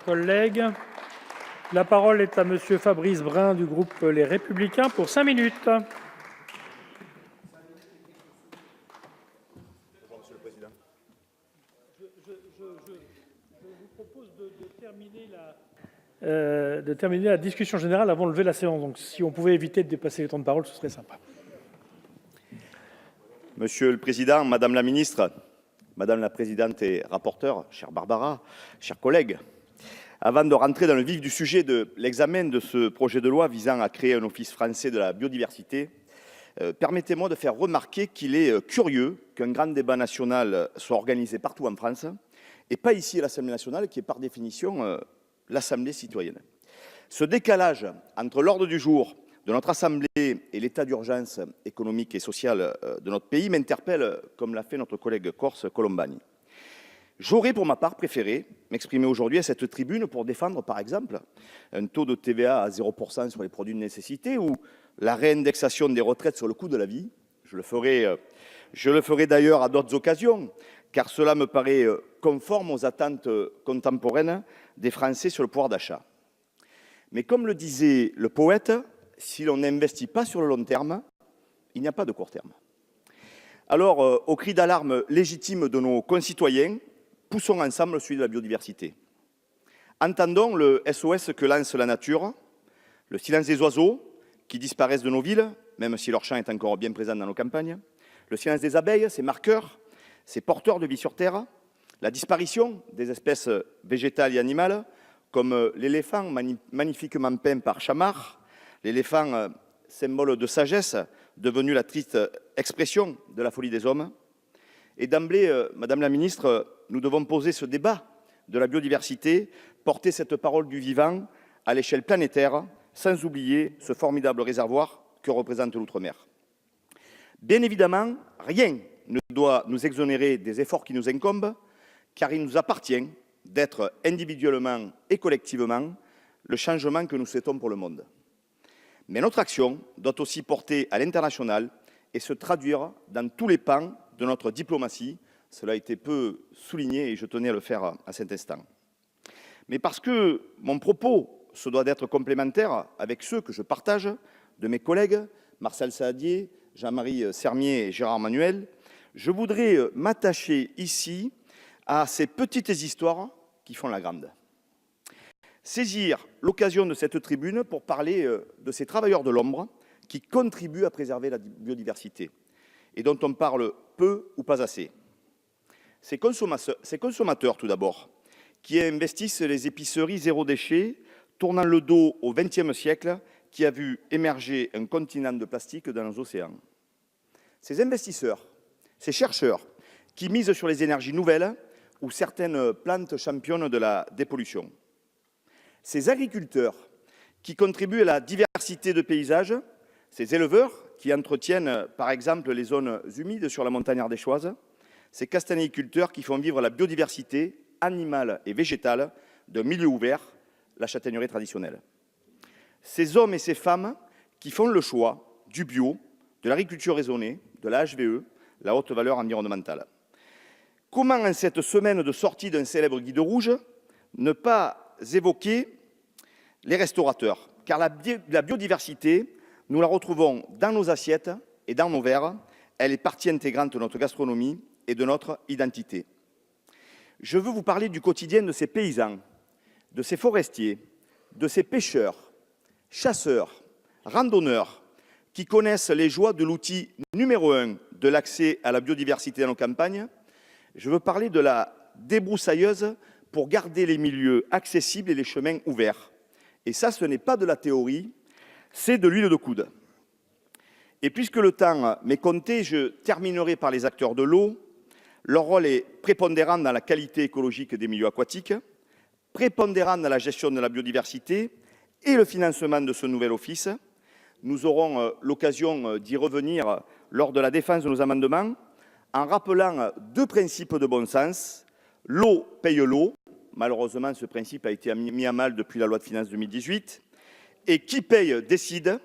collègues. La parole est à Monsieur Fabrice Brun du groupe Les Républicains pour 5 minutes. Monsieur le Président. Je vous propose de terminer la discussion générale avant de lever la séance. Donc, si on pouvait éviter de dépasser les temps de parole, ce serait sympa. Monsieur le Président, Madame la Ministre, Madame la Présidente et rapporteure, chère Barbara, chers collègues, avant de rentrer dans le vif du sujet de l'examen de ce projet de loi visant à créer un office français de la biodiversité, permettez-moi de faire remarquer qu'il est curieux qu'un grand débat national soit organisé partout en France et pas ici à l'Assemblée nationale, qui est par définition l'Assemblée citoyenne. Ce décalage entre l'ordre du jour de notre Assemblée et l'état d'urgence économique et social de notre pays m'interpelle, comme l'a fait notre collègue corse Colombani. J'aurais pour ma part préféré m'exprimer aujourd'hui à cette tribune pour défendre, par exemple, un taux de TVA à 0% sur les produits de nécessité ou la réindexation des retraites sur le coût de la vie. Je le ferai d'ailleurs à d'autres occasions, car cela me paraît conforme aux attentes contemporaines des Français sur le pouvoir d'achat. Mais comme le disait le poète, si l'on n'investit pas sur le long terme, il n'y a pas de court terme. Alors, au cri d'alarme légitime de nos concitoyens, poussons ensemble celui de la biodiversité. Entendons le SOS que lance la nature, le silence des oiseaux qui disparaissent de nos villes, même si leur chant est encore bien présent dans nos campagnes, le silence des abeilles, ces marqueurs, ces porteurs de vie sur Terre, la disparition des espèces végétales et animales, comme l'éléphant magnifiquement peint par Chamard, l'éléphant symbole de sagesse, devenu la triste expression de la folie des hommes. Et d'emblée, Madame la Ministre, nous devons poser ce débat de la biodiversité, porter cette parole du vivant à l'échelle planétaire, sans oublier ce formidable réservoir que représente l'outre-mer. Bien évidemment, rien ne doit nous exonérer des efforts qui nous incombent, car il nous appartient d'être individuellement et collectivement le changement que nous souhaitons pour le monde. Mais notre action doit aussi porter à l'international et se traduire dans tous les pans de notre diplomatie. Cela a été peu souligné et je tenais à le faire à cet instant. Mais parce que mon propos se doit d'être complémentaire avec ceux que je partage de mes collègues Martial Saddier, Jean-Marie Sermier et Gérard Manuel, je voudrais m'attacher ici à ces petites histoires qui font la grande. Saisir l'occasion de cette tribune pour parler de ces travailleurs de l'ombre qui contribuent à préserver la biodiversité et dont on parle peu ou pas assez. Ces consommateurs, tout d'abord, qui investissent les épiceries zéro déchet, tournant le dos au XXe siècle qui a vu émerger un continent de plastique dans nos océans. Ces investisseurs, ces chercheurs qui misent sur les énergies nouvelles ou certaines plantes championnes de la dépollution. Ces agriculteurs qui contribuent à la diversité de paysages, ces éleveurs qui entretiennent par exemple les zones humides sur la montagne ardéchoise, ces castagniculteurs qui font vivre la biodiversité animale et végétale d'un milieu ouvert, la châtaigneraie traditionnelle. Ces hommes et ces femmes qui font le choix du bio, de l'agriculture raisonnée, de la HVE, la haute valeur environnementale. Comment, en cette semaine de sortie d'un célèbre guide rouge, ne pas évoquer les restaurateurs, car la biodiversité, nous la retrouvons dans nos assiettes et dans nos verres. Elle est partie intégrante de notre gastronomie et de notre identité. Je veux vous parler du quotidien de ces paysans, de ces forestiers, de ces pêcheurs, chasseurs, randonneurs, qui connaissent les joies de l'outil numéro 1 de l'accès à la biodiversité dans nos campagnes. Je veux parler de la débroussailleuse pour garder les milieux accessibles et les chemins ouverts. Et ça, ce n'est pas de la théorie, c'est de l'huile de coude. Et puisque le temps m'est compté, je terminerai par les acteurs de l'eau. Leur rôle est prépondérant dans la qualité écologique des milieux aquatiques, prépondérant dans la gestion de la biodiversité et le financement de ce nouvel office. Nous aurons l'occasion d'y revenir lors de la défense de nos amendements, en rappelant deux principes de bon sens. L'eau paye l'eau. Malheureusement, ce principe a été mis à mal depuis la loi de finances 2018. Et qui paye décide.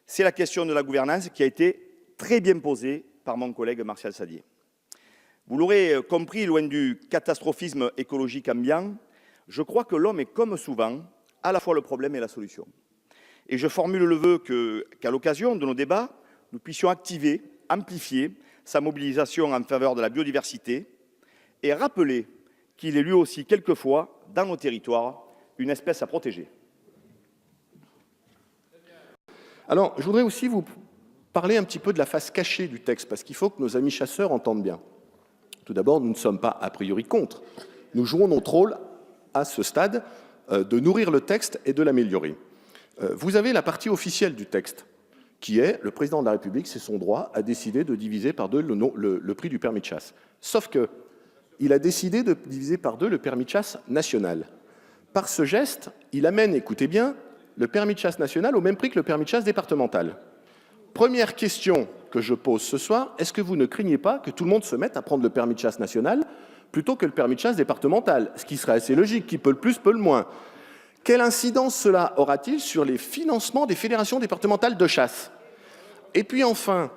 C'est la question de la gouvernance qui a été très bien posée par mon collègue Martial Saddier. Vous l'aurez compris, loin du catastrophisme écologique ambiant, Je crois que l'homme est, comme souvent, à la fois le problème et la solution. Et je formule le vœu qu'à l'occasion de nos débats, nous puissions activer, amplifier sa mobilisation en faveur de la biodiversité et rappeler qu'il est lui aussi, quelquefois, dans nos territoires, une espèce à protéger. Alors, je voudrais aussi vous parler un petit peu de la face cachée du texte, parce qu'il faut que nos amis chasseurs entendent bien. Tout d'abord, nous ne sommes pas a priori contre. Nous jouons notre rôle à ce stade de nourrir le texte et de l'améliorer. Vous avez la partie officielle du texte, qui est le président de la République, c'est son droit, a décidé de diviser par 2 le prix du permis de chasse. Sauf qu'il a décidé de diviser par 2 le permis de chasse national. Par ce geste, il amène, écoutez bien, le permis de chasse national au même prix que le permis de chasse départemental. Première question que je pose ce soir, est-ce que vous ne craignez pas que tout le monde se mette à prendre le permis de chasse national plutôt que le permis de chasse départemental, ce qui serait assez logique, qui peut le plus, peut le moins. Quelle incidence cela aura-t-il sur les financements des fédérations départementales de chasse? Et puis enfin,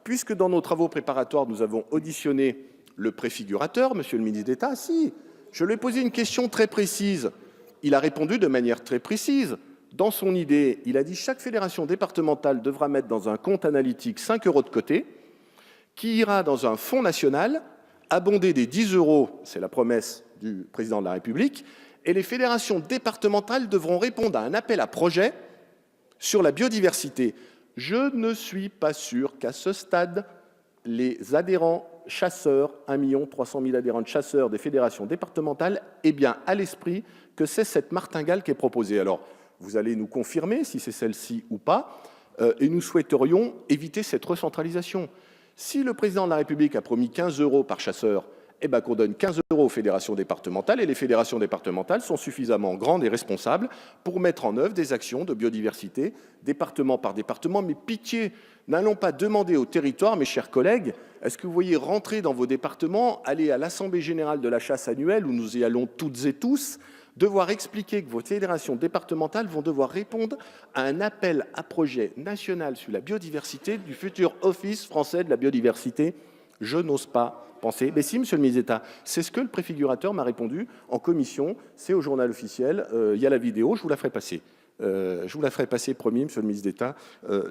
puisque dans nos travaux préparatoires, nous avons auditionné le préfigurateur, monsieur le ministre d'État, si, je lui ai posé une question très précise. Il a répondu de manière très précise. Dans son idée, il a dit chaque fédération départementale devra mettre dans un compte analytique 5 € de côté, qui ira dans un fonds national, abondé des 10 €, c'est la promesse du président de la République, et les fédérations départementales devront répondre à un appel à projet sur la biodiversité. Je ne suis pas sûr qu'à ce stade, les adhérents chasseurs, 1 300 000 adhérents de chasseurs des fédérations départementales, aient bien à l'esprit que c'est cette martingale qui est proposée. Alors, vous allez nous confirmer si c'est celle-ci ou pas, et nous souhaiterions éviter cette recentralisation. Si le président de la République a promis 15 € par chasseur, eh bien qu'on donne 15 € aux fédérations départementales, et les fédérations départementales sont suffisamment grandes et responsables pour mettre en œuvre des actions de biodiversité, département par département. Mais pitié, n'allons pas demander aux territoires, mes chers collègues, est-ce que vous voyez rentrer dans vos départements, aller à l'Assemblée générale de la chasse annuelle, où nous y allons toutes et tous, devoir expliquer que vos fédérations départementales vont devoir répondre à un appel à projet national sur la biodiversité du futur Office français de la biodiversité? Je n'ose pas penser. Mais si, monsieur le ministre d'État, c'est ce que le préfigurateur m'a répondu en commission, c'est au journal officiel, il y a la vidéo, je vous la ferai passer. Je vous la ferai passer, promis, monsieur le ministre d'État,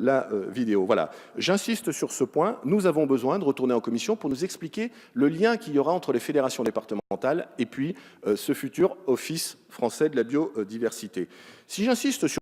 la vidéo. Voilà. J'insiste sur ce point. Nous avons besoin de retourner en commission pour nous expliquer le lien qu'il y aura entre les fédérations départementales et puis ce futur Office français de la biodiversité. Si j'insiste sur